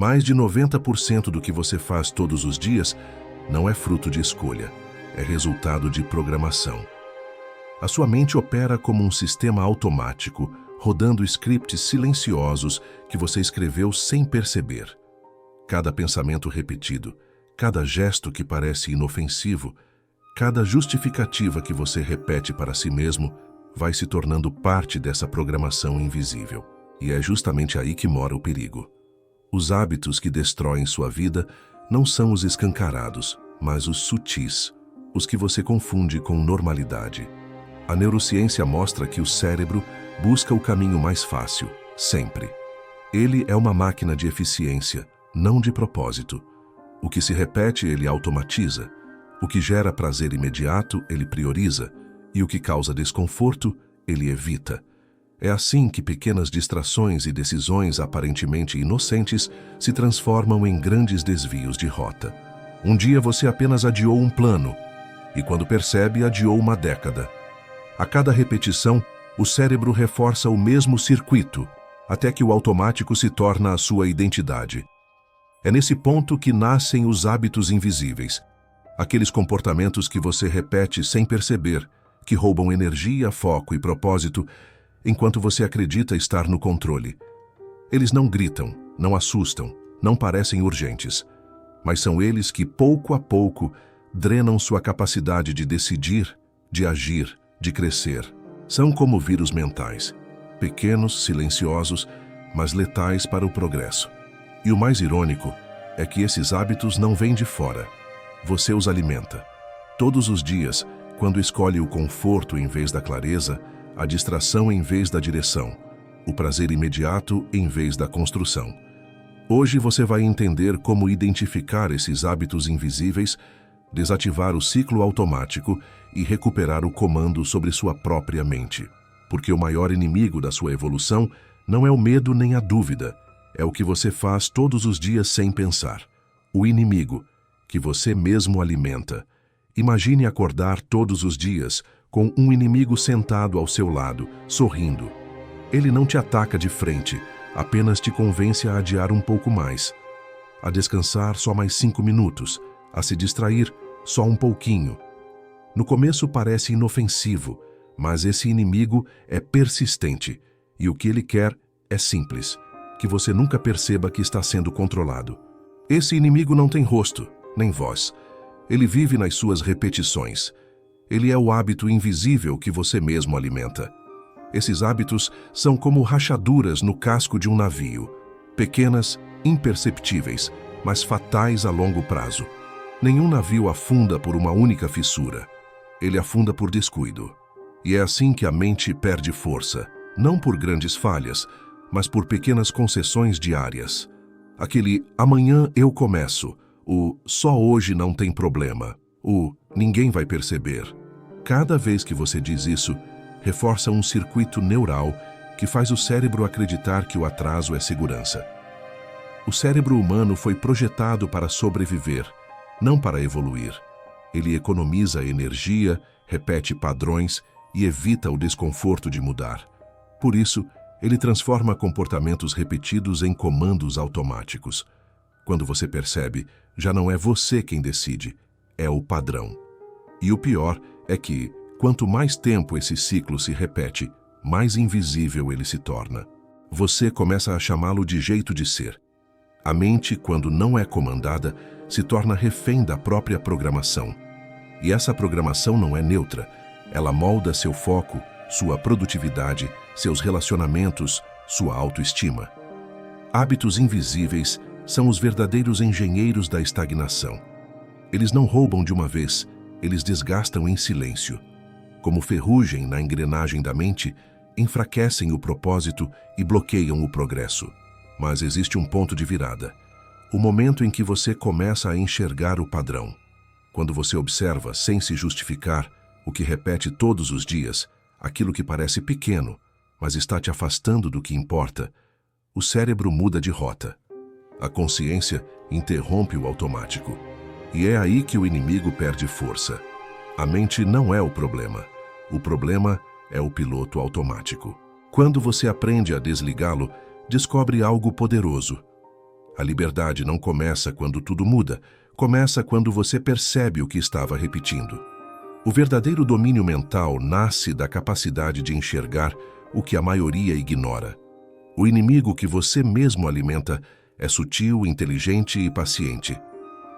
Mais de 90% do que você faz todos os dias não é fruto de escolha, é resultado de programação. A sua mente opera como um sistema automático, rodando scripts silenciosos que você escreveu sem perceber. Cada pensamento repetido, cada gesto que parece inofensivo, cada justificativa que você repete para si mesmo vai se tornando parte dessa programação invisível. E é justamente aí que mora o perigo. Os hábitos que destroem sua vida não são os escancarados, mas os sutis, os que você confunde com normalidade. A neurociência mostra que o cérebro busca o caminho mais fácil, sempre. Ele é uma máquina de eficiência, não de propósito. O que se repete, ele automatiza. O que gera prazer imediato, ele prioriza. E o que causa desconforto, ele evita. É assim que pequenas distrações e decisões aparentemente inocentes se transformam em grandes desvios de rota. Um dia você apenas adiou um plano, e quando percebe, adiou uma década. A cada repetição, o cérebro reforça o mesmo circuito, até que o automático se torna a sua identidade. É nesse ponto que nascem os hábitos invisíveis, aqueles comportamentos que você repete sem perceber, que roubam energia, foco e propósito, enquanto você acredita estar no controle. Eles não gritam, não assustam, não parecem urgentes, mas são eles que, pouco a pouco, drenam sua capacidade de decidir, de agir, de crescer. São como vírus mentais, pequenos, silenciosos, mas letais para o progresso. E o mais irônico é que esses hábitos não vêm de fora. Você os alimenta. Todos os dias, quando escolhe o conforto em vez da clareza, a distração em vez da direção, o prazer imediato em vez da construção. Hoje você vai entender como identificar esses hábitos invisíveis, desativar o ciclo automático e recuperar o comando sobre sua própria mente. Porque o maior inimigo da sua evolução não é o medo nem a dúvida, é o que você faz todos os dias sem pensar. O inimigo que você mesmo alimenta. Imagine acordar todos os dias com um inimigo sentado ao seu lado, sorrindo. Ele não te ataca de frente, apenas te convence a adiar um pouco mais, a descansar só mais 5 minutos, a se distrair só um pouquinho. No começo parece inofensivo, mas esse inimigo é persistente e o que ele quer é simples, que você nunca perceba que está sendo controlado. Esse inimigo não tem rosto, nem voz. Ele vive nas suas repetições. Ele é o hábito invisível que você mesmo alimenta. Esses hábitos são como rachaduras no casco de um navio, pequenas, imperceptíveis, mas fatais a longo prazo. Nenhum navio afunda por uma única fissura. Ele afunda por descuido. E é assim que a mente perde força, não por grandes falhas, mas por pequenas concessões diárias. Aquele amanhã eu começo, o só hoje não tem problema, o ninguém vai perceber. Cada vez que você diz isso, reforça um circuito neural que faz o cérebro acreditar que o atraso é segurança. O cérebro humano foi projetado para sobreviver, não para evoluir. Ele economiza energia, repete padrões e evita o desconforto de mudar. Por isso, ele transforma comportamentos repetidos em comandos automáticos. Quando você percebe, já não é você quem decide, é o padrão. E o pior é que, quanto mais tempo esse ciclo se repete, mais invisível ele se torna. Você começa a chamá-lo de jeito de ser. A mente, quando não é comandada, se torna refém da própria programação. E essa programação não é neutra. Ela molda seu foco, sua produtividade, seus relacionamentos, sua autoestima. Hábitos invisíveis são os verdadeiros engenheiros da estagnação. Eles não roubam de uma vez, eles desgastam em silêncio. Como ferrugem na engrenagem da mente, enfraquecem o propósito e bloqueiam o progresso. Mas existe um ponto de virada. O momento em que você começa a enxergar o padrão. Quando você observa, sem se justificar, o que repete todos os dias, aquilo que parece pequeno, mas está te afastando do que importa, o cérebro muda de rota. A consciência interrompe o automático. E é aí que o inimigo perde força. A mente não é o problema. O problema é o piloto automático. Quando você aprende a desligá-lo, descobre algo poderoso. A liberdade não começa quando tudo muda, começa quando você percebe o que estava repetindo. O verdadeiro domínio mental nasce da capacidade de enxergar o que a maioria ignora. O inimigo que você mesmo alimenta é sutil, inteligente e paciente,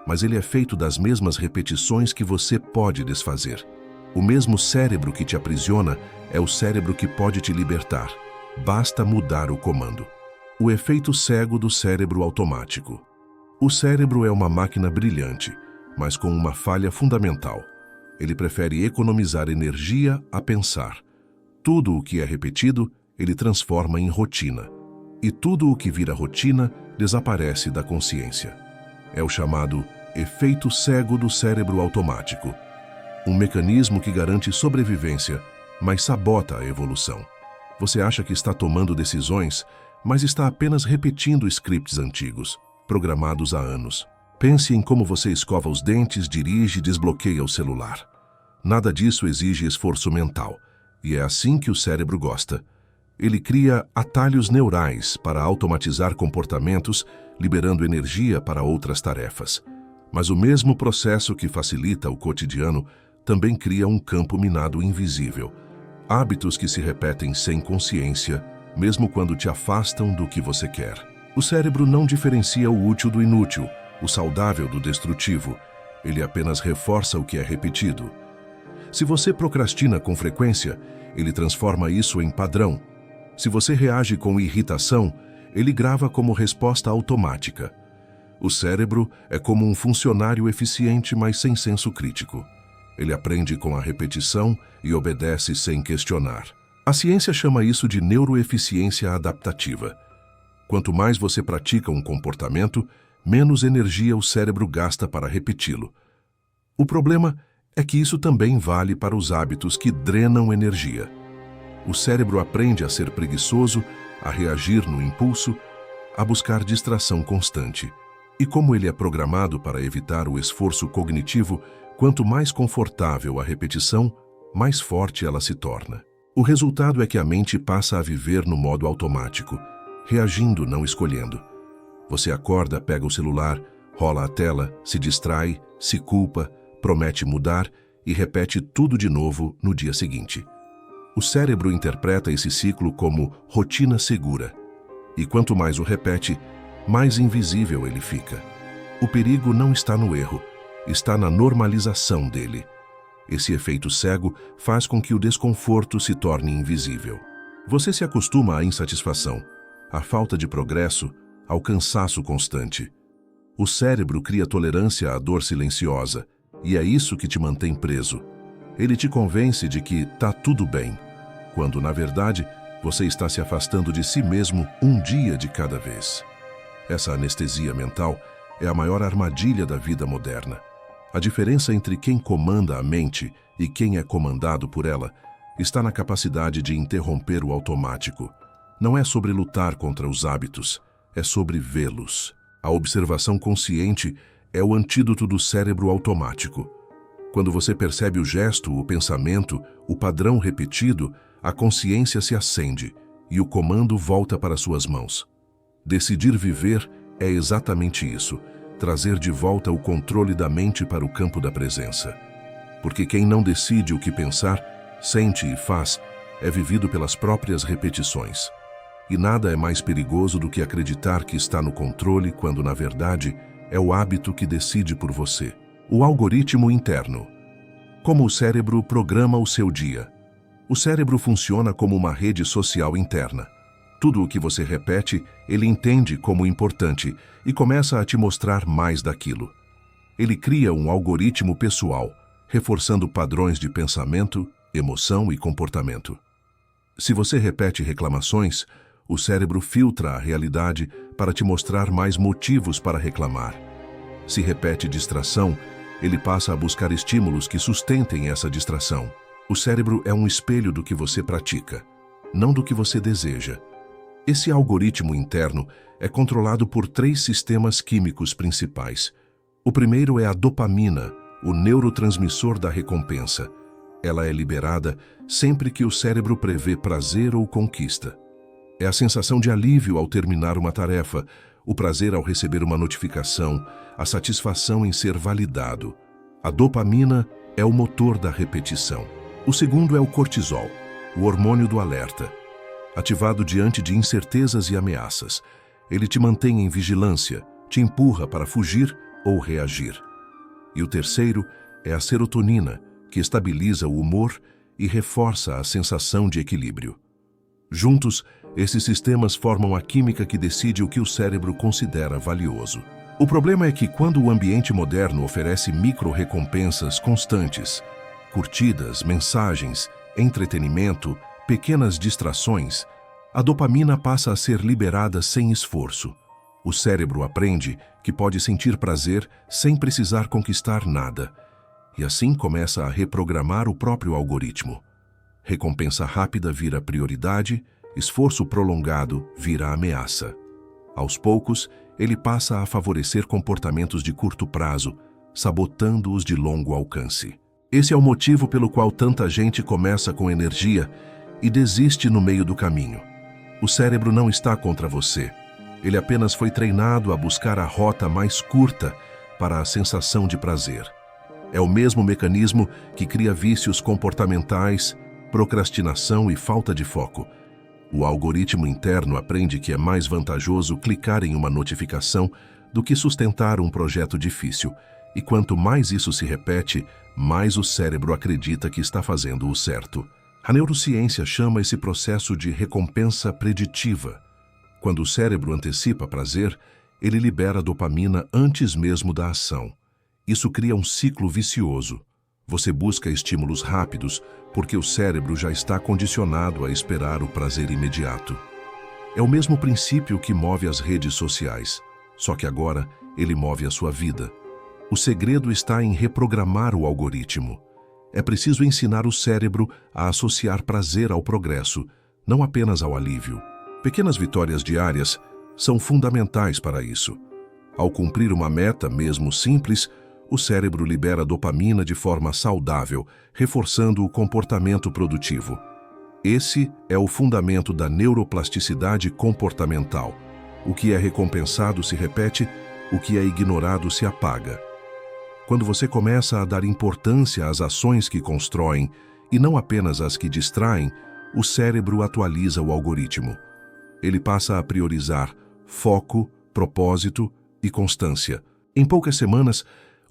mas ele é feito das mesmas repetições que você pode desfazer. O mesmo cérebro que te aprisiona é o cérebro que pode te libertar. Basta mudar o comando. O efeito cego do cérebro automático. O cérebro é uma máquina brilhante, mas com uma falha fundamental. Ele prefere economizar energia a pensar. Tudo o que é repetido, ele transforma em rotina. E tudo o que vira rotina desaparece da consciência. É o chamado efeito cego do cérebro automático. Um mecanismo que garante sobrevivência, mas sabota a evolução. Você acha que está tomando decisões, mas está apenas repetindo scripts antigos, programados há anos. Pense em como você escova os dentes, dirige e desbloqueia o celular. Nada disso exige esforço mental, e é assim que o cérebro gosta. Ele cria atalhos neurais para automatizar comportamentos, liberando energia para outras tarefas. Mas o mesmo processo que facilita o cotidiano também cria um campo minado invisível. Hábitos que se repetem sem consciência, mesmo quando te afastam do que você quer. O cérebro não diferencia o útil do inútil, o saudável do destrutivo. Ele apenas reforça o que é repetido. Se você procrastina com frequência, ele transforma isso em padrão. Se você reage com irritação, ele grava como resposta automática. O cérebro é como um funcionário eficiente, mas sem senso crítico. Ele aprende com a repetição e obedece sem questionar. A ciência chama isso de neuroeficiência adaptativa. Quanto mais você pratica um comportamento, menos energia o cérebro gasta para repeti-lo. O problema é que isso também vale para os hábitos que drenam energia. O cérebro aprende a ser preguiçoso, a reagir no impulso, a buscar distração constante. E como ele é programado para evitar o esforço cognitivo, quanto mais confortável a repetição, mais forte ela se torna. O resultado é que a mente passa a viver no modo automático, reagindo, não escolhendo. Você acorda, pega o celular, rola a tela, se distrai, se culpa, promete mudar e repete tudo de novo no dia seguinte. O cérebro interpreta esse ciclo como rotina segura. E quanto mais o repete, mais invisível ele fica. O perigo não está no erro, está na normalização dele. Esse efeito cego faz com que o desconforto se torne invisível. Você se acostuma à insatisfação, à falta de progresso, ao cansaço constante. O cérebro cria tolerância à dor silenciosa, e é isso que te mantém preso. Ele te convence de que tá tudo bem, quando, na verdade, você está se afastando de si mesmo um dia de cada vez. Essa anestesia mental é a maior armadilha da vida moderna. A diferença entre quem comanda a mente e quem é comandado por ela está na capacidade de interromper o automático. Não é sobre lutar contra os hábitos, é sobre vê-los. A observação consciente é o antídoto do cérebro automático. Quando você percebe o gesto, o pensamento, o padrão repetido, a consciência se acende e o comando volta para suas mãos. Decidir viver é exatamente isso. Trazer de volta o controle da mente para o campo da presença. Porque quem não decide o que pensar, sente e faz, é vivido pelas próprias repetições. E nada é mais perigoso do que acreditar que está no controle quando, na verdade, é o hábito que decide por você. O algoritmo interno. Como o cérebro programa o seu dia. O cérebro funciona como uma rede social interna. Tudo o que você repete, ele entende como importante e começa a te mostrar mais daquilo. Ele cria um algoritmo pessoal, reforçando padrões de pensamento, emoção e comportamento. Se você repete reclamações, o cérebro filtra a realidade para te mostrar mais motivos para reclamar. Se repete distração, ele passa a buscar estímulos que sustentem essa distração. O cérebro é um espelho do que você pratica, não do que você deseja. Esse algoritmo interno é controlado por 3 sistemas químicos principais. O primeiro é a dopamina, o neurotransmissor da recompensa. Ela é liberada sempre que o cérebro prevê prazer ou conquista. É a sensação de alívio ao terminar uma tarefa, o prazer ao receber uma notificação, a satisfação em ser validado. A dopamina é o motor da repetição. O segundo é o cortisol, o hormônio do alerta. Ativado diante de incertezas e ameaças, ele te mantém em vigilância, te empurra para fugir ou reagir. E o terceiro é a serotonina, que estabiliza o humor e reforça a sensação de equilíbrio. Juntos, esses sistemas formam a química que decide o que o cérebro considera valioso. O problema é que quando o ambiente moderno oferece micro-recompensas constantes, curtidas, mensagens, entretenimento, pequenas distrações, a dopamina passa a ser liberada sem esforço. O cérebro aprende que pode sentir prazer sem precisar conquistar nada, e assim começa a reprogramar o próprio algoritmo. Recompensa rápida vira prioridade, esforço prolongado vira ameaça. Aos poucos, ele passa a favorecer comportamentos de curto prazo, sabotando-os de longo alcance. Esse é o motivo pelo qual tanta gente começa com energia e desiste no meio do caminho. O cérebro não está contra você. Ele apenas foi treinado a buscar a rota mais curta para a sensação de prazer. É o mesmo mecanismo que cria vícios comportamentais, procrastinação e falta de foco. O algoritmo interno aprende que é mais vantajoso clicar em uma notificação do que sustentar um projeto difícil, e quanto mais isso se repete, mais o cérebro acredita que está fazendo o certo. A neurociência chama esse processo de recompensa preditiva. Quando o cérebro antecipa prazer, ele libera dopamina antes mesmo da ação. Isso cria um ciclo vicioso. Você busca estímulos rápidos porque o cérebro já está condicionado a esperar o prazer imediato. É o mesmo princípio que move as redes sociais, só que agora ele move a sua vida. O segredo está em reprogramar o algoritmo. É preciso ensinar o cérebro a associar prazer ao progresso, não apenas ao alívio. Pequenas vitórias diárias são fundamentais para isso. Ao cumprir uma meta, mesmo simples, o cérebro libera dopamina de forma saudável, reforçando o comportamento produtivo. Esse é o fundamento da neuroplasticidade comportamental. O que é recompensado se repete, o que é ignorado se apaga. Quando você começa a dar importância às ações que constroem e não apenas às que distraem, o cérebro atualiza o algoritmo. Ele passa a priorizar foco, propósito e constância. Em poucas semanas,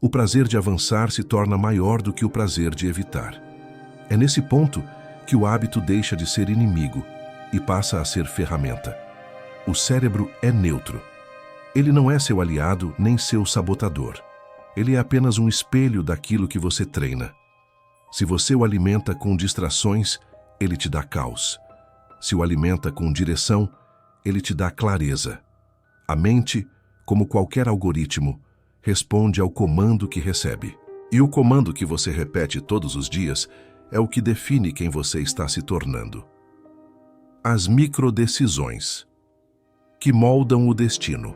o prazer de avançar se torna maior do que o prazer de evitar. É nesse ponto que o hábito deixa de ser inimigo e passa a ser ferramenta. O cérebro é neutro. Ele não é seu aliado nem seu sabotador. Ele é apenas um espelho daquilo que você treina. Se você o alimenta com distrações, ele te dá caos. Se o alimenta com direção, ele te dá clareza. A mente, como qualquer algoritmo, responde ao comando que recebe. E o comando que você repete todos os dias é o que define quem você está se tornando. As microdecisões, que moldam o destino.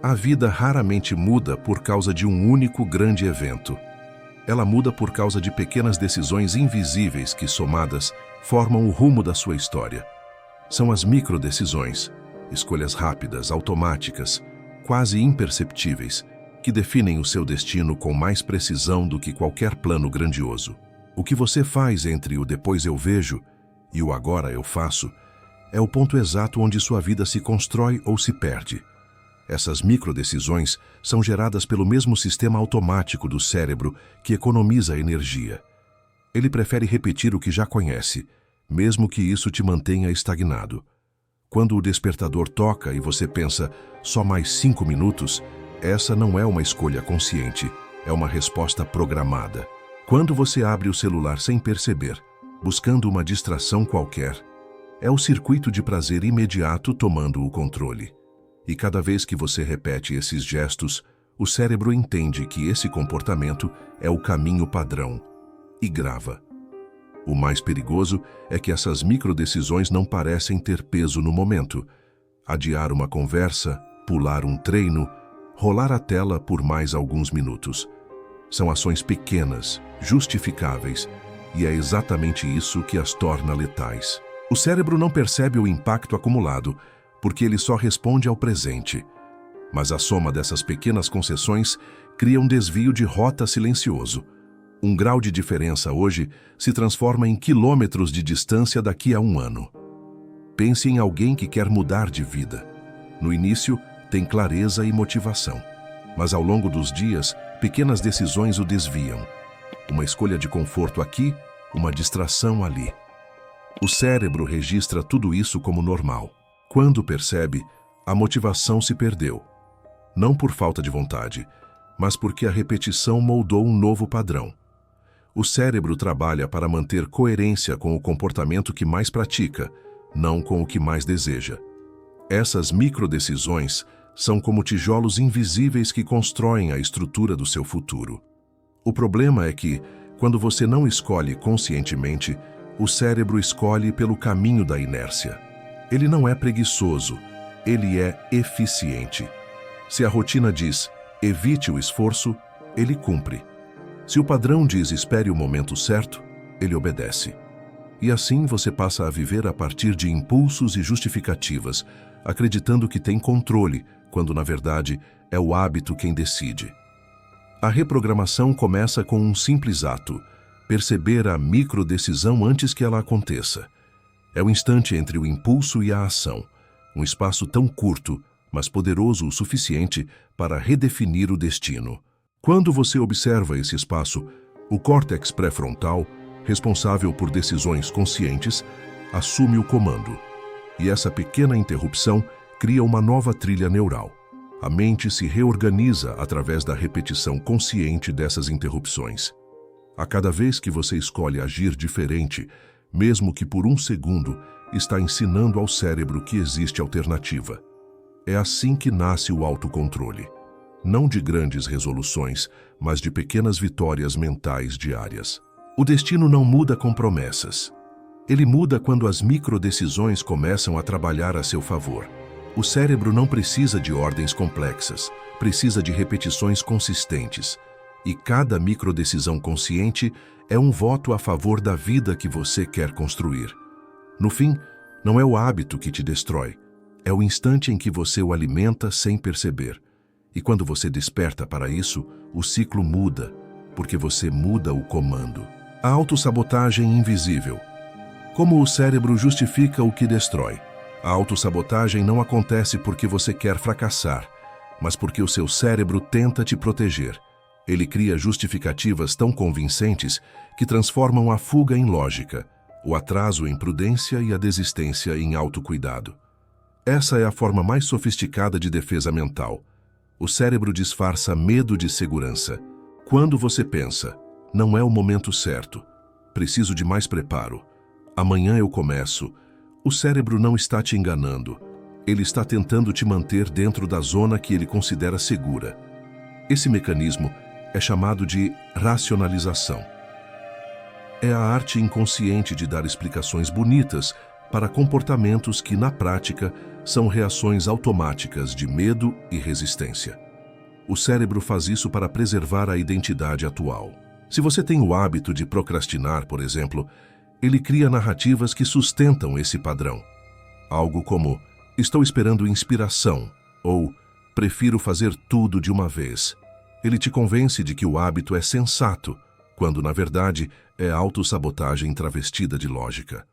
A vida raramente muda por causa de um único grande evento. Ela muda por causa de pequenas decisões invisíveis que, somadas, formam o rumo da sua história. São as microdecisões, escolhas rápidas, automáticas, quase imperceptíveis, que definem o seu destino com mais precisão do que qualquer plano grandioso. O que você faz entre o depois eu vejo e o agora eu faço é o ponto exato onde sua vida se constrói ou se perde. Essas microdecisões são geradas pelo mesmo sistema automático do cérebro que economiza energia. Ele prefere repetir o que já conhece, mesmo que isso te mantenha estagnado. Quando o despertador toca e você pensa, só mais 5 minutos, essa não é uma escolha consciente, é uma resposta programada. Quando você abre o celular sem perceber, buscando uma distração qualquer, é o circuito de prazer imediato tomando o controle. E cada vez que você repete esses gestos, o cérebro entende que esse comportamento é o caminho padrão e grava. O mais perigoso é que essas microdecisões não parecem ter peso no momento. Adiar uma conversa, pular um treino, rolar a tela por mais alguns minutos. São ações pequenas, justificáveis, e é exatamente isso que as torna letais. O cérebro não percebe o impacto acumulado, porque ele só responde ao presente. Mas a soma dessas pequenas concessões cria um desvio de rota silencioso. Um grau de diferença hoje se transforma em quilômetros de distância daqui a um ano. Pense em alguém que quer mudar de vida. No início, tem clareza e motivação. Mas ao longo dos dias, pequenas decisões o desviam. Uma escolha de conforto aqui, uma distração ali. O cérebro registra tudo isso como normal. Quando percebe, a motivação se perdeu. Não por falta de vontade, mas porque a repetição moldou um novo padrão. O cérebro trabalha para manter coerência com o comportamento que mais pratica, não com o que mais deseja. Essas microdecisões são como tijolos invisíveis que constroem a estrutura do seu futuro. O problema é que, quando você não escolhe conscientemente, o cérebro escolhe pelo caminho da inércia. Ele não é preguiçoso, ele é eficiente. Se a rotina diz, evite o esforço, ele cumpre. Se o padrão diz, espere o momento certo, ele obedece. E assim você passa a viver a partir de impulsos e justificativas, acreditando que tem controle, quando na verdade é o hábito quem decide. A reprogramação começa com um simples ato, perceber a microdecisão antes que ela aconteça. É o instante entre o impulso e a ação, um espaço tão curto, mas poderoso o suficiente para redefinir o destino. Quando você observa esse espaço, o córtex pré-frontal, responsável por decisões conscientes, assume o comando. E essa pequena interrupção cria uma nova trilha neural. A mente se reorganiza através da repetição consciente dessas interrupções. A cada vez que você escolhe agir diferente, mesmo que por um segundo, está ensinando ao cérebro que existe alternativa. É assim que nasce o autocontrole. Não de grandes resoluções, mas de pequenas vitórias mentais diárias. O destino não muda com promessas. Ele muda quando as microdecisões começam a trabalhar a seu favor. O cérebro não precisa de ordens complexas, precisa de repetições consistentes. E cada microdecisão consciente é um voto a favor da vida que você quer construir. No fim, não é o hábito que te destrói, é o instante em que você o alimenta sem perceber. E quando você desperta para isso, o ciclo muda, porque você muda o comando. A autossabotagem invisível. Como o cérebro justifica o que destrói? A autossabotagem não acontece porque você quer fracassar, mas porque o seu cérebro tenta te proteger. Ele cria justificativas tão convincentes que transformam a fuga em lógica, o atraso em prudência e a desistência em autocuidado. Essa é a forma mais sofisticada de defesa mental. O cérebro disfarça medo de segurança. Quando você pensa, não é o momento certo, preciso de mais preparo, amanhã eu começo, o cérebro não está te enganando. Ele está tentando te manter dentro da zona que ele considera segura. Esse mecanismo é chamado de racionalização. É a arte inconsciente de dar explicações bonitas para comportamentos que, na prática, são reações automáticas de medo e resistência. O cérebro faz isso para preservar a identidade atual. Se você tem o hábito de procrastinar, por exemplo, ele cria narrativas que sustentam esse padrão. Algo como, estou esperando inspiração, ou prefiro fazer tudo de uma vez. Ele te convence de que o hábito é sensato, quando, na verdade, é autossabotagem travestida de lógica.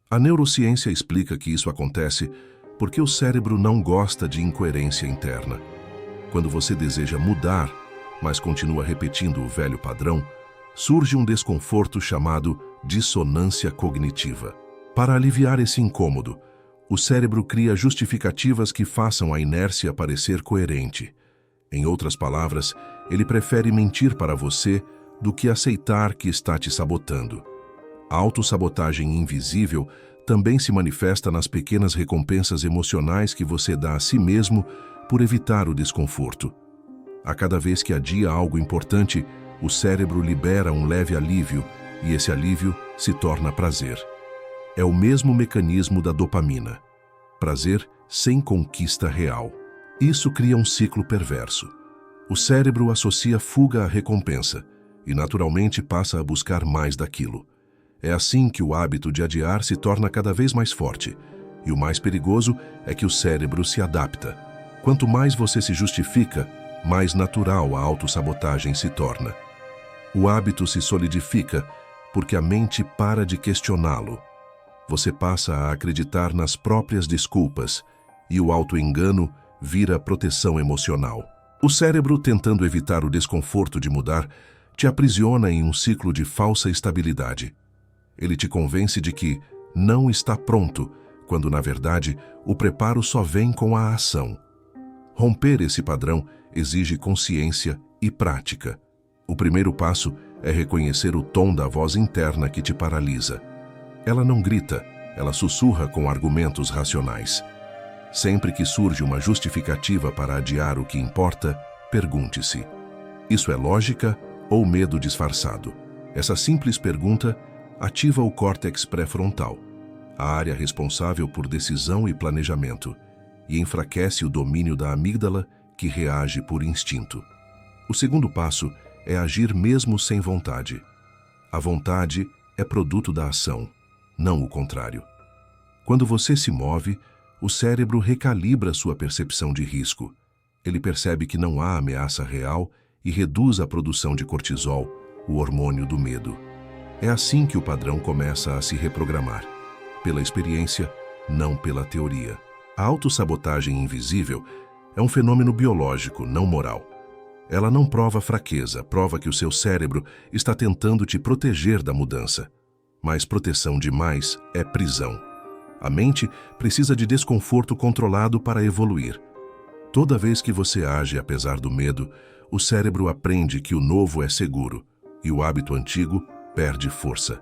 A neurociência explica que isso acontece porque o cérebro não gosta de incoerência interna. Quando você deseja mudar, mas continua repetindo o velho padrão, surge um desconforto chamado dissonância cognitiva. Para aliviar esse incômodo, o cérebro cria justificativas que façam a inércia parecer coerente. Em outras palavras, ele prefere mentir para você do que aceitar que está te sabotando. A autossabotagem invisível também se manifesta nas pequenas recompensas emocionais que você dá a si mesmo por evitar o desconforto. A cada vez que adia algo importante, o cérebro libera um leve alívio e esse alívio se torna prazer. É o mesmo mecanismo da dopamina. Prazer sem conquista real. Isso cria um ciclo perverso. O cérebro associa fuga à recompensa e naturalmente passa a buscar mais daquilo. É assim que o hábito de adiar se torna cada vez mais forte, E o mais perigoso é que o cérebro se adapta. Quanto mais você se justifica, mais natural a autossabotagem se torna. O hábito se solidifica porque a mente para de questioná-lo. Você passa a acreditar nas próprias desculpas e o autoengano vira proteção emocional. O cérebro, tentando evitar o desconforto de mudar, te aprisiona em um ciclo de falsa estabilidade. Ele te convence de que não está pronto, quando, na verdade, o preparo só vem com a ação. Romper esse padrão exige consciência e prática. O primeiro passo é reconhecer o tom da voz interna que te paralisa. Ela não grita, ela sussurra com argumentos racionais. Sempre que surge uma justificativa para adiar o que importa, pergunte-se: isso é lógica ou medo disfarçado? Essa simples pergunta ativa o córtex pré-frontal, a área responsável por decisão e planejamento, e enfraquece o domínio da amígdala, que reage por instinto. O segundo passo é agir mesmo sem vontade. A vontade é produto da ação, não o contrário. Quando você se move, o cérebro recalibra sua percepção de risco. Ele percebe que não há ameaça real e reduz a produção de cortisol, o hormônio do medo. É assim que o padrão começa a se reprogramar, pela experiência, não pela teoria. A autossabotagem invisível é um fenômeno biológico, não moral. Ela não prova fraqueza, prova que o seu cérebro está tentando te proteger da mudança. Mas proteção demais é prisão. A mente precisa de desconforto controlado para evoluir. Toda vez que você age apesar do medo, o cérebro aprende que o novo é seguro e o hábito antigo perde força.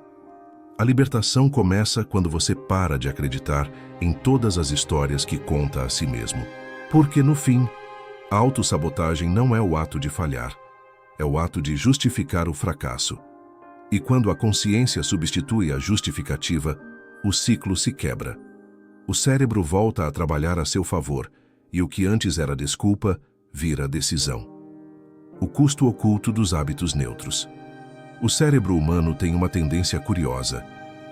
A libertação começa quando você para de acreditar em todas as histórias que conta a si mesmo. Porque, no fim, a autossabotagem não é o ato de falhar, é o ato de justificar o fracasso. E quando a consciência substitui a justificativa, o ciclo se quebra. O cérebro volta a trabalhar a seu favor e o que antes era desculpa vira decisão. O custo oculto dos hábitos neutros. O cérebro humano tem uma tendência curiosa.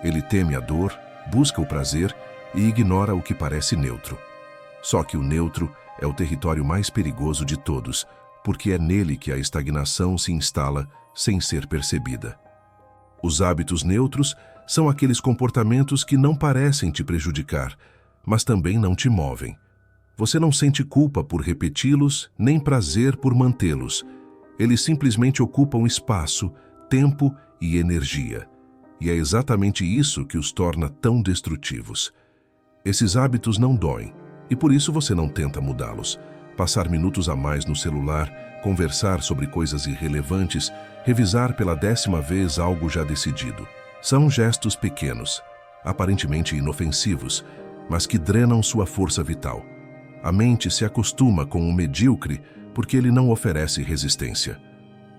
Ele teme a dor, busca o prazer e ignora o que parece neutro. Só que o neutro é o território mais perigoso de todos, porque é nele que a estagnação se instala sem ser percebida. Os hábitos neutros são aqueles comportamentos que não parecem te prejudicar, mas também não te movem. Você não sente culpa por repeti-los, nem prazer por mantê-los. Eles simplesmente ocupam espaço, tempo e energia. E é exatamente isso que os torna tão destrutivos. Esses hábitos não doem, e por isso você não tenta mudá-los. Passar minutos a mais no celular, conversar sobre coisas irrelevantes, revisar pela 10ª vez algo já decidido. São gestos pequenos, aparentemente inofensivos, mas que drenam sua força vital. A mente se acostuma com o medíocre porque ele não oferece resistência.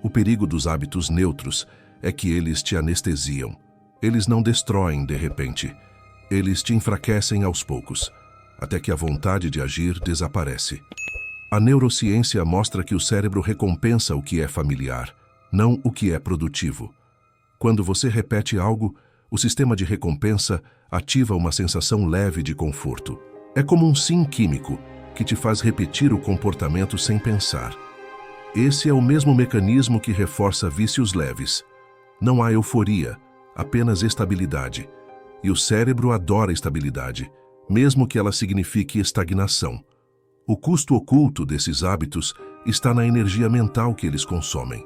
O perigo dos hábitos neutros é que eles te anestesiam. Eles não destroem de repente. Eles te enfraquecem aos poucos, até que a vontade de agir desaparece. A neurociência mostra que o cérebro recompensa o que é familiar, não o que é produtivo. Quando você repete algo, o sistema de recompensa ativa uma sensação leve de conforto. É como um sim químico que te faz repetir o comportamento sem pensar. Esse é o mesmo mecanismo que reforça vícios leves. Não há euforia, apenas estabilidade. E o cérebro adora estabilidade, mesmo que ela signifique estagnação. O custo oculto desses hábitos está na energia mental que eles consomem.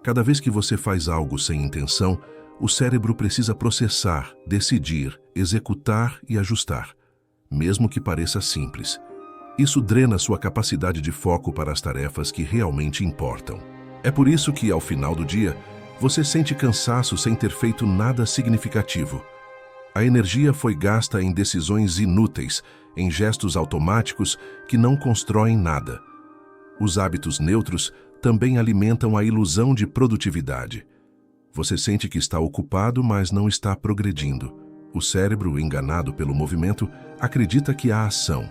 Cada vez que você faz algo sem intenção, o cérebro precisa processar, decidir, executar e ajustar, mesmo que pareça simples. Isso drena sua capacidade de foco para as tarefas que realmente importam. É por isso que, ao final do dia, você sente cansaço sem ter feito nada significativo. A energia foi gasta em decisões inúteis, em gestos automáticos que não constroem nada. Os hábitos neutros também alimentam a ilusão de produtividade. Você sente que está ocupado, mas não está progredindo. O cérebro, enganado pelo movimento, acredita que há ação.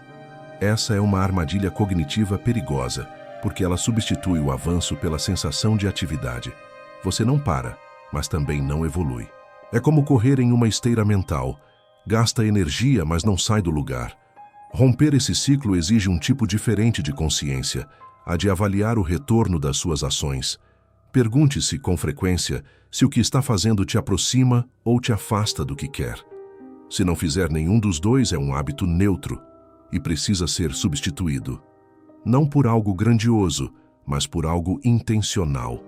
Essa é uma armadilha cognitiva perigosa, porque ela substitui o avanço pela sensação de atividade. Você não para, mas também não evolui. É como correr em uma esteira mental. Gasta energia, mas não sai do lugar. Romper esse ciclo exige um tipo diferente de consciência, a de avaliar o retorno das suas ações. Pergunte-se com frequência se o que está fazendo te aproxima ou te afasta do que quer. Se não fizer nenhum dos dois, é um hábito neutro e precisa ser substituído. Não por algo grandioso, mas por algo intencional.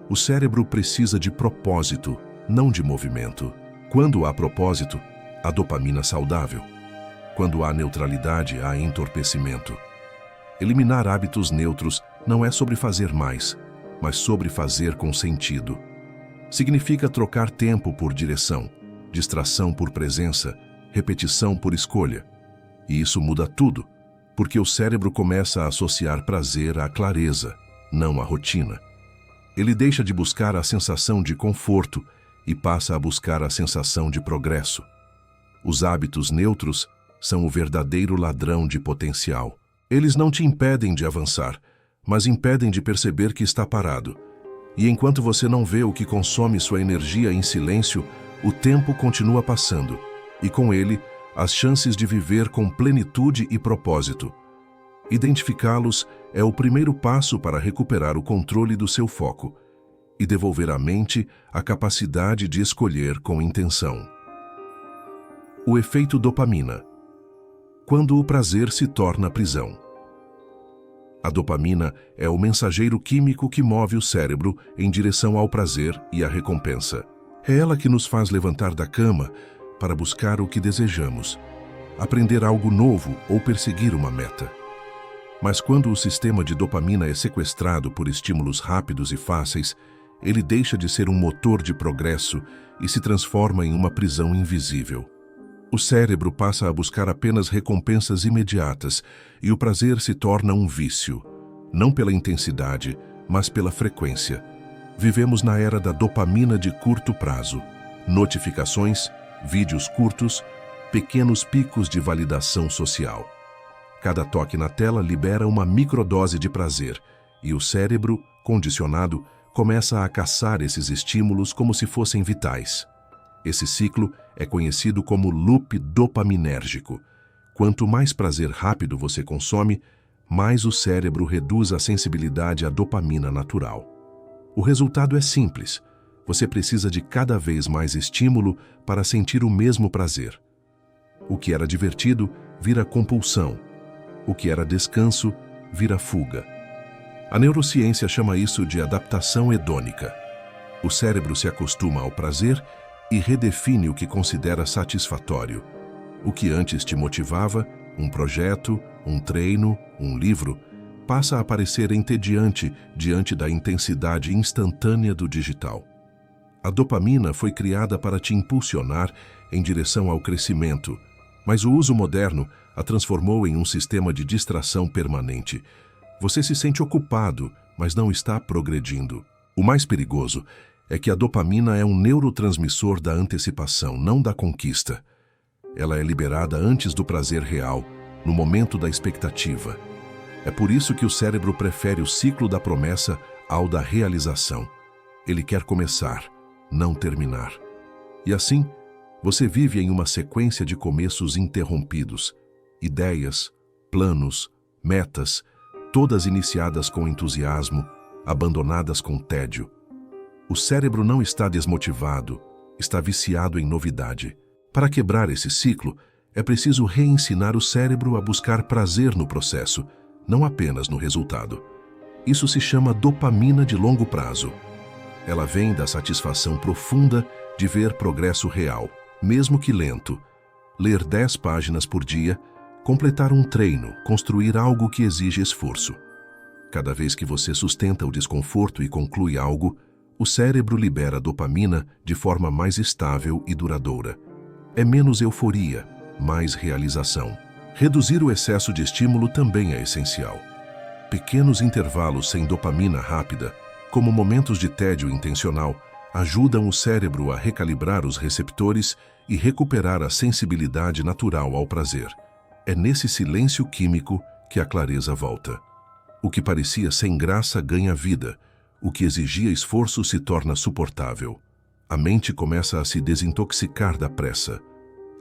O cérebro precisa de propósito, não de movimento. Quando há propósito, há dopamina saudável. Quando há neutralidade, há entorpecimento. Eliminar hábitos neutros não é sobre fazer mais, mas sobre fazer com sentido. Significa trocar tempo por direção, distração por presença, repetição por escolha. E isso muda tudo, porque o cérebro começa a associar prazer à clareza, não à rotina. Ele deixa de buscar a sensação de conforto e passa a buscar a sensação de progresso. Os hábitos neutros são o verdadeiro ladrão de potencial. Eles não te impedem de avançar, mas impedem de perceber que está parado. E enquanto você não vê o que consome sua energia em silêncio, o tempo continua passando, e com ele, as chances de viver com plenitude e propósito. Identificá-los é o primeiro passo para recuperar o controle do seu foco e devolver à mente a capacidade de escolher com intenção. O efeito dopamina. Quando o prazer se torna prisão. A dopamina é o mensageiro químico que move o cérebro em direção ao prazer e à recompensa. É ela que nos faz levantar da cama para buscar o que desejamos, aprender algo novo ou perseguir uma meta. Mas quando o sistema de dopamina é sequestrado por estímulos rápidos e fáceis, ele deixa de ser um motor de progresso e se transforma em uma prisão invisível. O cérebro passa a buscar apenas recompensas imediatas e o prazer se torna um vício, não pela intensidade, mas pela frequência. Vivemos na era da dopamina de curto prazo. Notificações, vídeos curtos, pequenos picos de validação social. Cada toque na tela libera uma microdose de prazer e o cérebro, condicionado, começa a caçar esses estímulos como se fossem vitais. Esse ciclo é conhecido como loop dopaminérgico. Quanto mais prazer rápido você consome, mais o cérebro reduz a sensibilidade à dopamina natural. O resultado é simples. Você precisa de cada vez mais estímulo para sentir o mesmo prazer. O que era divertido vira compulsão. O que era descanso vira fuga. A neurociência chama isso de adaptação hedônica. O cérebro se acostuma ao prazer e redefine o que considera satisfatório. O que antes te motivava, um projeto, um treino, um livro, passa a parecer entediante diante da intensidade instantânea do digital. A dopamina foi criada para te impulsionar em direção ao crescimento, mas o uso moderno a transformou em um sistema de distração permanente. Você se sente ocupado, mas não está progredindo. O mais perigoso é que a dopamina é um neurotransmissor da antecipação, não da conquista. Ela é liberada antes do prazer real, no momento da expectativa. É por isso que o cérebro prefere o ciclo da promessa ao da realização. Ele quer começar, não terminar. E assim, você vive em uma sequência de começos interrompidos. Ideias, planos, metas, todas iniciadas com entusiasmo, abandonadas com tédio. O cérebro não está desmotivado, está viciado em novidade. Para quebrar esse ciclo, é preciso reensinar o cérebro a buscar prazer no processo, não apenas no resultado. Isso se chama dopamina de longo prazo. Ela vem da satisfação profunda de ver progresso real, mesmo que lento. Ler 10 páginas por dia, completar um treino, construir algo que exige esforço. Cada vez que você sustenta o desconforto e conclui algo, o cérebro libera dopamina de forma mais estável e duradoura. É menos euforia, mais realização. Reduzir o excesso de estímulo também é essencial. Pequenos intervalos sem dopamina rápida, como momentos de tédio intencional, ajudam o cérebro a recalibrar os receptores e recuperar a sensibilidade natural ao prazer. É nesse silêncio químico que a clareza volta. O que parecia sem graça ganha vida. O que exigia esforço se torna suportável. A mente começa a se desintoxicar da pressa.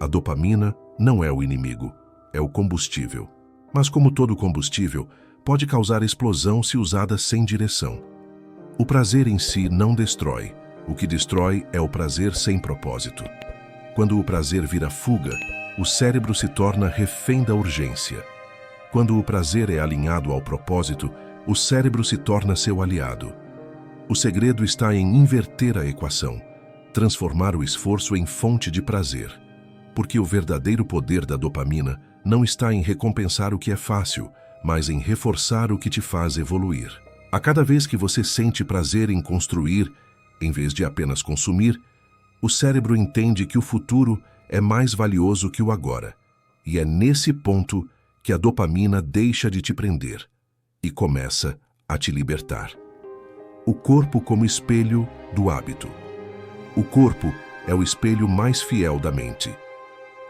A dopamina não é o inimigo, é o combustível. Mas como todo combustível, pode causar explosão se usada sem direção. O prazer em si não destrói. O que destrói é o prazer sem propósito. Quando o prazer vira fuga, o cérebro se torna refém da urgência. Quando o prazer é alinhado ao propósito, o cérebro se torna seu aliado. O segredo está em inverter a equação, transformar o esforço em fonte de prazer. Porque o verdadeiro poder da dopamina não está em recompensar o que é fácil, mas em reforçar o que te faz evoluir. A cada vez que você sente prazer em construir, em vez de apenas consumir, o cérebro entende que o futuro é mais valioso que o agora. E é nesse ponto que a dopamina deixa de te prender e começa a te libertar. O corpo como espelho do hábito. O corpo é o espelho mais fiel da mente.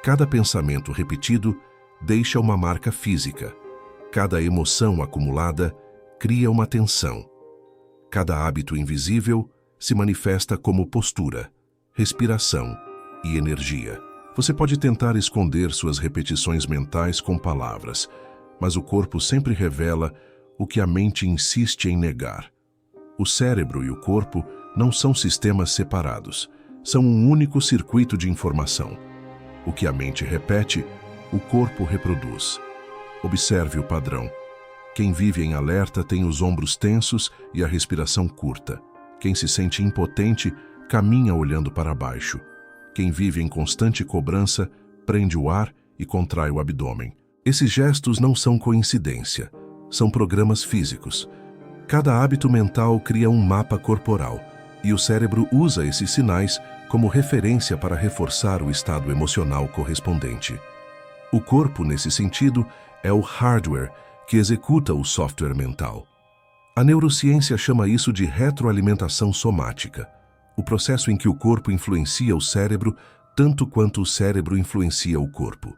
Cada pensamento repetido deixa uma marca física. Cada emoção acumulada cria uma tensão. Cada hábito invisível se manifesta como postura, respiração e energia. Você pode tentar esconder suas repetições mentais com palavras, mas o corpo sempre revela o que a mente insiste em negar. O cérebro e o corpo não são sistemas separados, são um único circuito de informação. O que a mente repete, o corpo reproduz. Observe o padrão. Quem vive em alerta tem os ombros tensos e a respiração curta. Quem se sente impotente caminha olhando para baixo. Quem vive em constante cobrança prende o ar e contrai o abdômen. Esses gestos não são coincidência, são programas físicos. Cada hábito mental cria um mapa corporal, e o cérebro usa esses sinais como referência para reforçar o estado emocional correspondente. O corpo, nesse sentido, é o hardware que executa o software mental. A neurociência chama isso de retroalimentação somática, o processo em que o corpo influencia o cérebro tanto quanto o cérebro influencia o corpo.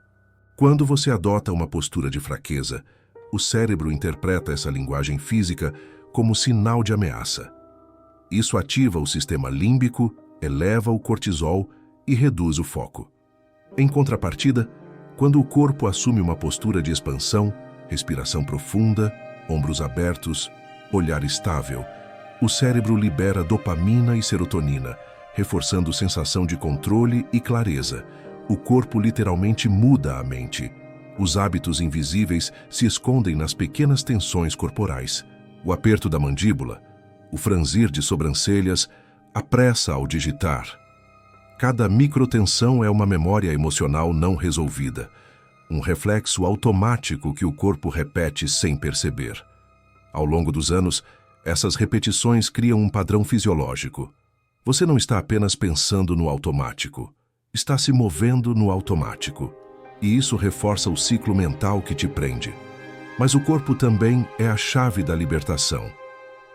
Quando você adota uma postura de fraqueza, o cérebro interpreta essa linguagem física como sinal de ameaça. Isso ativa o sistema límbico, eleva o cortisol e reduz o foco. Em contrapartida, quando o corpo assume uma postura de expansão, respiração profunda, ombros abertos, olhar estável, o cérebro libera dopamina e serotonina, reforçando sensação de controle e clareza. O corpo literalmente muda a mente. Os hábitos invisíveis se escondem nas pequenas tensões corporais. O aperto da mandíbula, o franzir de sobrancelhas, a pressa ao digitar. Cada microtensão é uma memória emocional não resolvida, um reflexo automático que o corpo repete sem perceber. Ao longo dos anos, essas repetições criam um padrão fisiológico. Você não está apenas pensando no automático, está se movendo no automático. E isso reforça o ciclo mental que te prende. Mas o corpo também é a chave da libertação.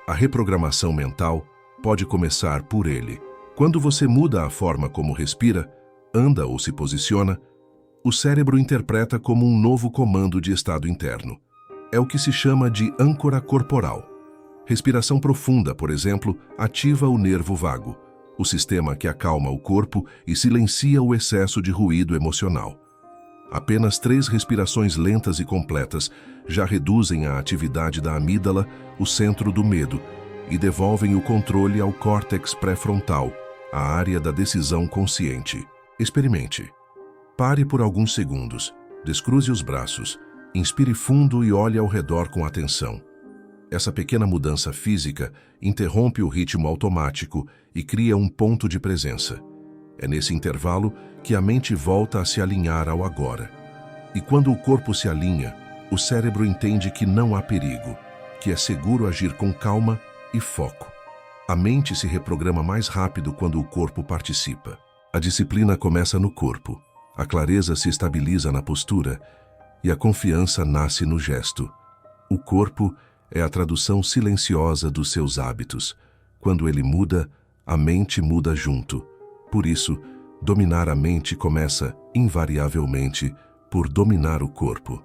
A reprogramação mental pode começar por ele. Quando você muda a forma como respira, anda ou se posiciona, o cérebro interpreta como um novo comando de estado interno. É o que se chama de âncora corporal. Respiração profunda, por exemplo, ativa o nervo vago, o sistema que acalma o corpo e silencia o excesso de ruído emocional. Apenas 3 respirações lentas e completas já reduzem a atividade da amígdala, o centro do medo, e devolvem o controle ao córtex pré-frontal, a área da decisão consciente. Experimente. Pare por alguns segundos, descruze os braços, inspire fundo e olhe ao redor com atenção. Essa pequena mudança física interrompe o ritmo automático e cria um ponto de presença. É nesse intervalo que a mente volta a se alinhar ao agora. E quando o corpo se alinha, o cérebro entende que não há perigo, que é seguro agir com calma e foco. A mente se reprograma mais rápido quando o corpo participa. A disciplina começa no corpo, a clareza se estabiliza na postura e a confiança nasce no gesto. O corpo é a tradução silenciosa dos seus hábitos. Quando ele muda, a mente muda junto. Por isso, dominar a mente começa, invariavelmente, por dominar o corpo.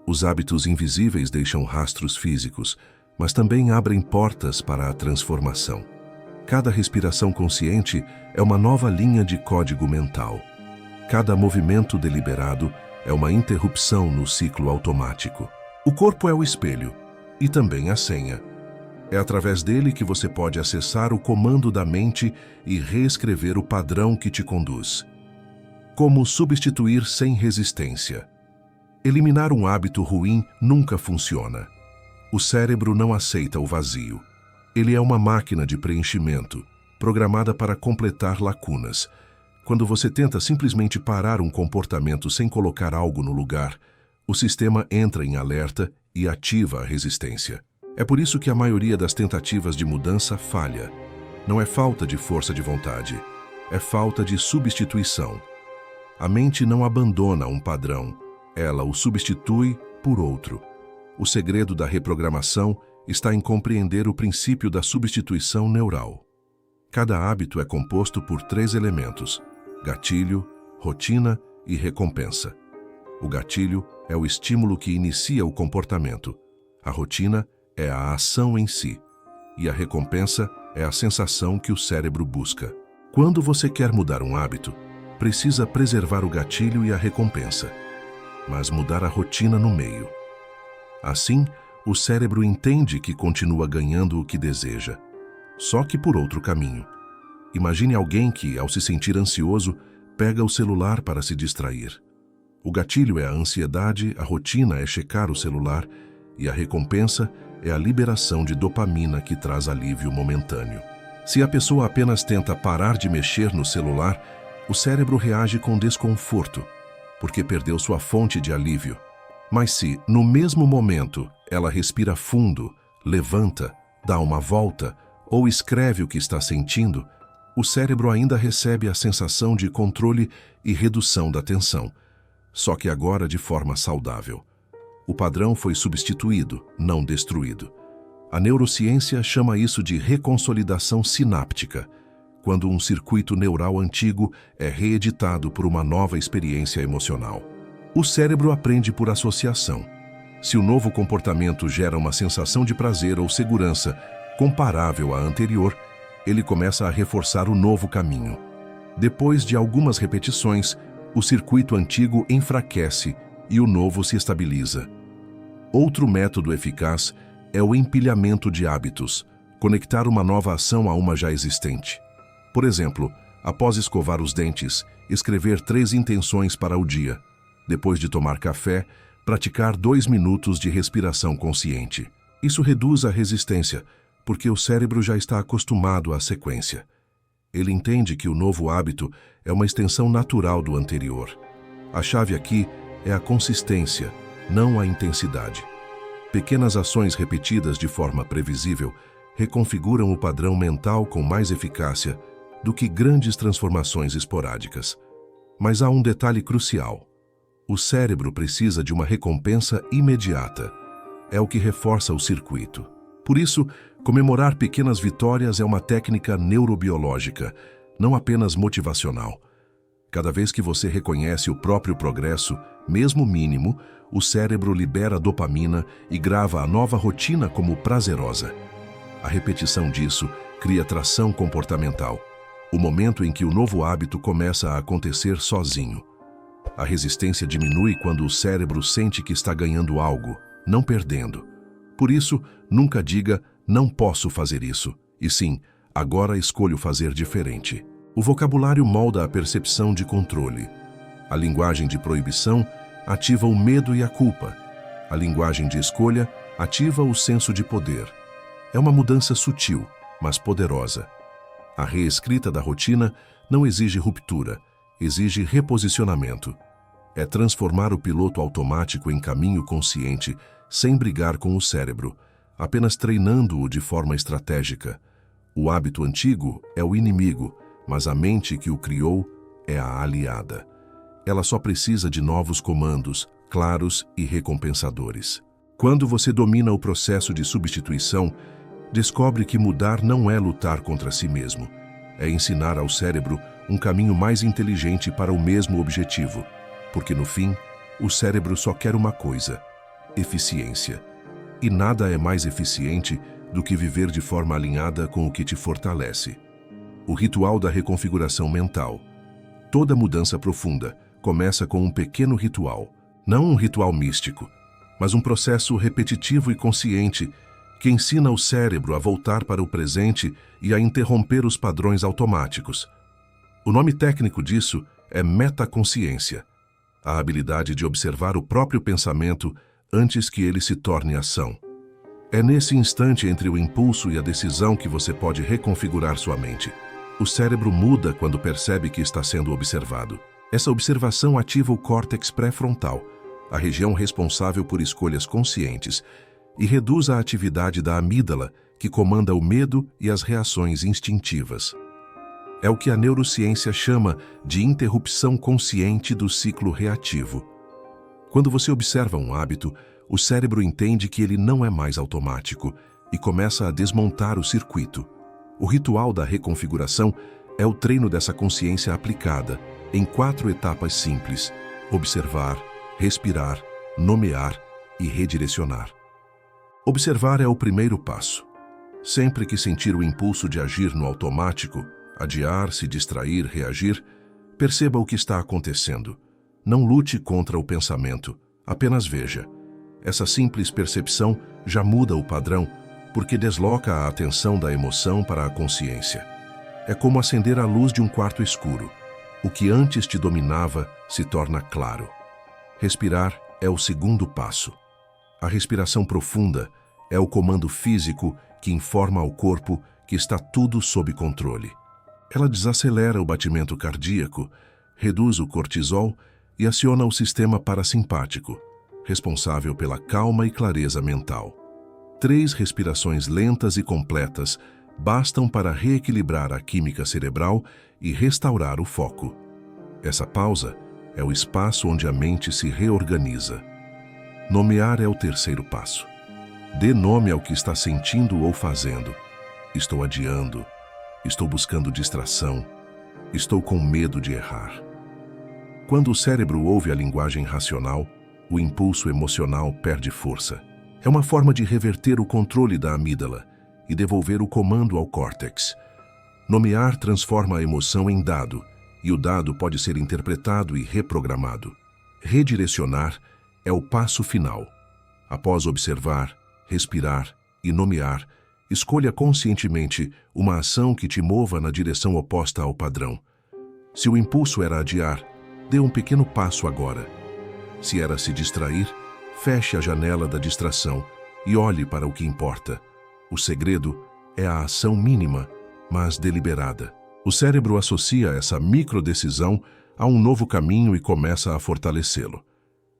Os hábitos invisíveis deixam rastros físicos, mas também abrem portas para a transformação. Cada respiração consciente é uma nova linha de código mental. Cada movimento deliberado é uma interrupção no ciclo automático. O corpo é o espelho e também a senha. É através dele que você pode acessar o comando da mente e reescrever o padrão que te conduz. Como substituir sem resistência? Eliminar um hábito ruim nunca funciona. O cérebro não aceita o vazio. Ele é uma máquina de preenchimento, programada para completar lacunas. Quando você tenta simplesmente parar um comportamento sem colocar algo no lugar, o sistema entra em alerta e ativa a resistência. É por isso que a maioria das tentativas de mudança falha. Não é falta de força de vontade, é falta de substituição. A mente não abandona um padrão, ela o substitui por outro. O segredo da reprogramação está em compreender o princípio da substituição neural. Cada hábito é composto por 3 elementos: gatilho, rotina e recompensa. O gatilho é o estímulo que inicia o comportamento. A rotina é a ação em si. E a recompensa é a sensação que o cérebro busca. Quando você quer mudar um hábito, precisa preservar o gatilho e a recompensa, mas mudar a rotina no meio. Assim, o cérebro entende que continua ganhando o que deseja, só que por outro caminho. Imagine alguém que, ao se sentir ansioso, pega o celular para se distrair. O gatilho é a ansiedade, a rotina é checar o celular e a recompensa é a liberação de dopamina que traz alívio momentâneo. Se a pessoa apenas tenta parar de mexer no celular, o cérebro reage com desconforto, porque perdeu sua fonte de alívio. Mas se, no mesmo momento, ela respira fundo, levanta, dá uma volta ou escreve o que está sentindo, o cérebro ainda recebe a sensação de controle e redução da tensão, só que agora de forma saudável. O padrão foi substituído, não destruído. A neurociência chama isso de reconsolidação sináptica, quando um circuito neural antigo é reeditado por uma nova experiência emocional. O cérebro aprende por associação. Se o novo comportamento gera uma sensação de prazer ou segurança comparável à anterior, ele começa a reforçar o novo caminho. Depois de algumas repetições, o circuito antigo enfraquece e o novo se estabiliza. Outro método eficaz é o empilhamento de hábitos, conectar uma nova ação a uma já existente. Por exemplo, após escovar os dentes, escrever 3 intenções para o dia. Depois de tomar café, praticar 2 minutos de respiração consciente. Isso reduz a resistência, porque o cérebro já está acostumado à sequência. Ele entende que o novo hábito é uma extensão natural do anterior. A chave aqui é a consistência, não a intensidade. Pequenas ações repetidas de forma previsível reconfiguram o padrão mental com mais eficácia do que grandes transformações esporádicas. Mas há um detalhe crucial. O cérebro precisa de uma recompensa imediata. É o que reforça o circuito. Por isso, comemorar pequenas vitórias é uma técnica neurobiológica, não apenas motivacional. Cada vez que você reconhece o próprio progresso, mesmo mínimo, o cérebro libera dopamina e grava a nova rotina como prazerosa. A repetição disso cria tração comportamental, o momento em que o novo hábito começa a acontecer sozinho. A resistência diminui quando o cérebro sente que está ganhando algo, não perdendo. Por isso, nunca diga, não posso fazer isso, e sim, agora escolho fazer diferente. O vocabulário molda a percepção de controle. A linguagem de proibição ativa o medo e a culpa. A linguagem de escolha ativa o senso de poder. É uma mudança sutil, mas poderosa. A reescrita da rotina não exige ruptura, exige reposicionamento. É transformar o piloto automático em caminho consciente, sem brigar com o cérebro, apenas treinando-o de forma estratégica. O hábito antigo é o inimigo, mas a mente que o criou é a aliada. Ela só precisa de novos comandos, claros e recompensadores. Quando você domina o processo de substituição, descobre que mudar não é lutar contra si mesmo. É ensinar ao cérebro um caminho mais inteligente para o mesmo objetivo, porque no fim, o cérebro só quer uma coisa: eficiência. E nada é mais eficiente do que viver de forma alinhada com o que te fortalece. O ritual da reconfiguração mental. Toda mudança profunda começa com um pequeno ritual. Não um ritual místico, mas um processo repetitivo e consciente que ensina o cérebro a voltar para o presente e a interromper os padrões automáticos. O nome técnico disso é metaconsciência, a habilidade de observar o próprio pensamento antes que ele se torne ação. É nesse instante entre o impulso e a decisão que você pode reconfigurar sua mente. O cérebro muda quando percebe que está sendo observado. Essa observação ativa o córtex pré-frontal, a região responsável por escolhas conscientes, e reduz a atividade da amígdala, que comanda o medo e as reações instintivas. É o que a neurociência chama de interrupção consciente do ciclo reativo. Quando você observa um hábito, o cérebro entende que ele não é mais automático e começa a desmontar o circuito. O ritual da reconfiguração é o treino dessa consciência aplicada em 4 etapas simples: observar, respirar, nomear e redirecionar. Observar é o primeiro passo. Sempre que sentir o impulso de agir no automático, adiar, se distrair, reagir, perceba o que está acontecendo. Não lute contra o pensamento, apenas veja. Essa simples percepção já muda o padrão, porque desloca a atenção da emoção para a consciência. É como acender a luz de um quarto escuro. O que antes te dominava se torna claro. Respirar é o segundo passo. A respiração profunda é o comando físico que informa ao corpo que está tudo sob controle. Ela desacelera o batimento cardíaco, reduz o cortisol e aciona o sistema parasimpático, responsável pela calma e clareza mental. 3 respirações lentas e completas bastam para reequilibrar a química cerebral e restaurar o foco. Essa pausa é o espaço onde a mente se reorganiza. Nomear é o terceiro passo. Dê nome ao que está sentindo ou fazendo. Estou adiando. Estou buscando distração. Estou com medo de errar. Quando o cérebro ouve a linguagem racional, o impulso emocional perde força. É uma forma de reverter o controle da amígdala e devolver o comando ao córtex. Nomear transforma a emoção em dado, e o dado pode ser interpretado e reprogramado. Redirecionar é o passo final. Após observar, respirar e nomear, escolha conscientemente uma ação que te mova na direção oposta ao padrão. Se o impulso era adiar, dê um pequeno passo agora. Se era se distrair, feche a janela da distração e olhe para o que importa. O segredo é a ação mínima, mas deliberada. O cérebro associa essa microdecisão a um novo caminho e começa a fortalecê-lo.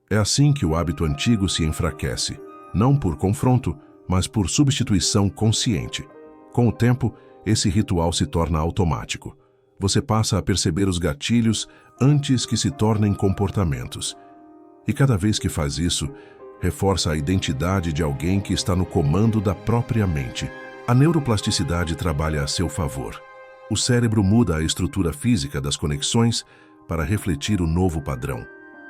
É assim que o hábito antigo se enfraquece, não por confronto, mas por substituição consciente. Com o tempo, esse ritual se torna automático. Você passa a perceber os gatilhos antes que se tornem comportamentos. E cada vez que faz isso, reforça a identidade de alguém que está no comando da própria mente. A neuroplasticidade trabalha a seu favor. O cérebro muda a estrutura física das conexões para refletir o novo padrão.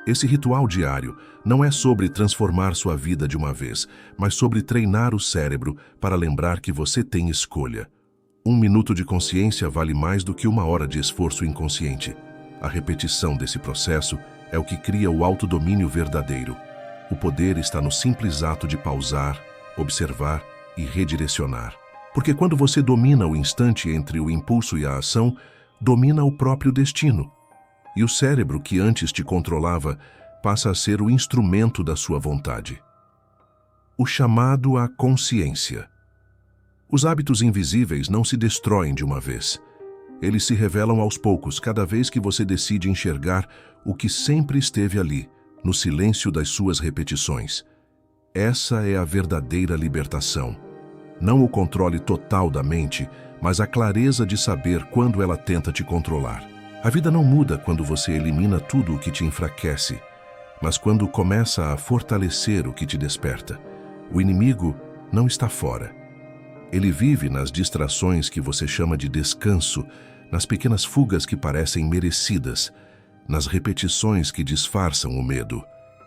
Esse ritual diário não é sobre transformar sua vida de uma vez, mas sobre treinar o cérebro para lembrar que você tem escolha. 1 minuto de consciência vale mais do que 1 hora de esforço inconsciente. A repetição desse processo é o que cria o autodomínio verdadeiro. O poder está no simples ato de pausar, observar e redirecionar. Porque quando você domina o instante entre o impulso e a ação, domina o próprio destino. E o cérebro que antes te controlava passa a ser o instrumento da sua vontade. O chamado à consciência. Os hábitos invisíveis não se destroem de uma vez. Eles se revelam aos poucos cada vez que você decide enxergar o que sempre esteve ali, no silêncio das suas repetições. Essa é a verdadeira libertação. Não o controle total da mente, mas a clareza de saber quando ela tenta te controlar. A vida não muda quando você elimina tudo o que te enfraquece, mas quando começa a fortalecer o que te desperta. O inimigo não está fora. Ele vive nas distrações que você chama de descanso, nas pequenas fugas que parecem merecidas, nas repetições que disfarçam o medo.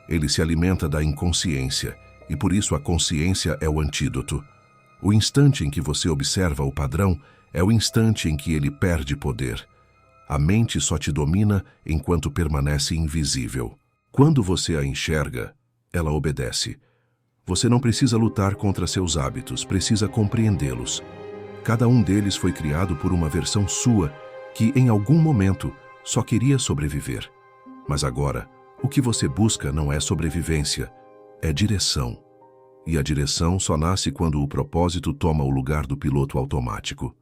Ele se alimenta da inconsciência, e por isso a consciência é o antídoto. O instante em que você observa o padrão é o instante em que ele perde poder. A mente só te domina enquanto permanece invisível. Quando você a enxerga, ela obedece. Você não precisa lutar contra seus hábitos, precisa compreendê-los. Cada um deles foi criado por uma versão sua que, em algum momento, só queria sobreviver. Mas agora, o que você busca não é sobrevivência, é direção. E a direção só nasce quando o propósito toma o lugar do piloto automático.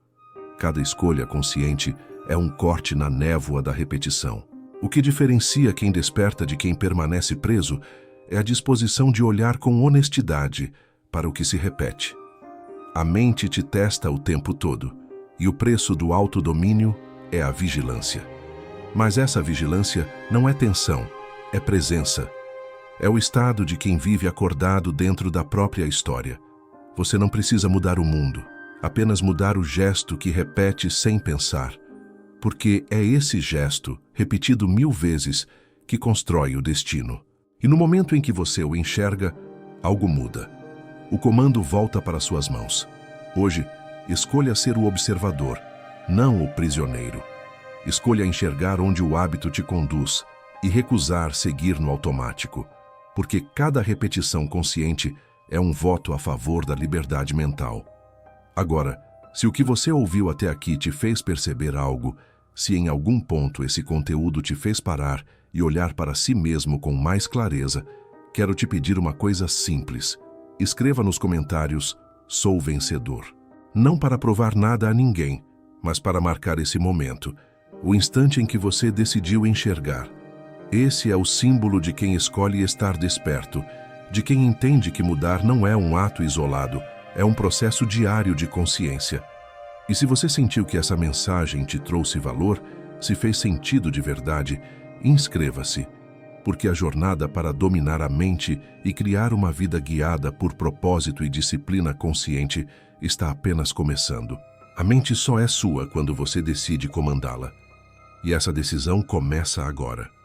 Cada escolha consciente é um corte na névoa da repetição. O que diferencia quem desperta de quem permanece preso é a disposição de olhar com honestidade para o que se repete. A mente te testa o tempo todo, e o preço do autodomínio é a vigilância. Mas essa vigilância não é tensão, é presença. É o estado de quem vive acordado dentro da própria história. Você não precisa mudar o mundo, apenas mudar o gesto que repete sem pensar. Porque é esse gesto, repetido 1000 vezes, que constrói o destino. E no momento em que você o enxerga, algo muda. O comando volta para suas mãos. Hoje, escolha ser o observador, não o prisioneiro. Escolha enxergar onde o hábito te conduz e recusar seguir no automático, porque cada repetição consciente é um voto a favor da liberdade mental. Agora, se o que você ouviu até aqui te fez perceber algo, se em algum ponto esse conteúdo te fez parar e olhar para si mesmo com mais clareza, quero te pedir uma coisa simples. Escreva nos comentários, sou vencedor. Não para provar nada a ninguém, mas para marcar esse momento, o instante em que você decidiu enxergar. Esse é o símbolo de quem escolhe estar desperto, de quem entende que mudar não é um ato isolado, é um processo diário de consciência. E se você sentiu que essa mensagem te trouxe valor, se fez sentido de verdade, inscreva-se, porque a jornada para dominar a mente e criar uma vida guiada por propósito e disciplina consciente está apenas começando. A mente só é sua quando você decide comandá-la. E essa decisão começa agora.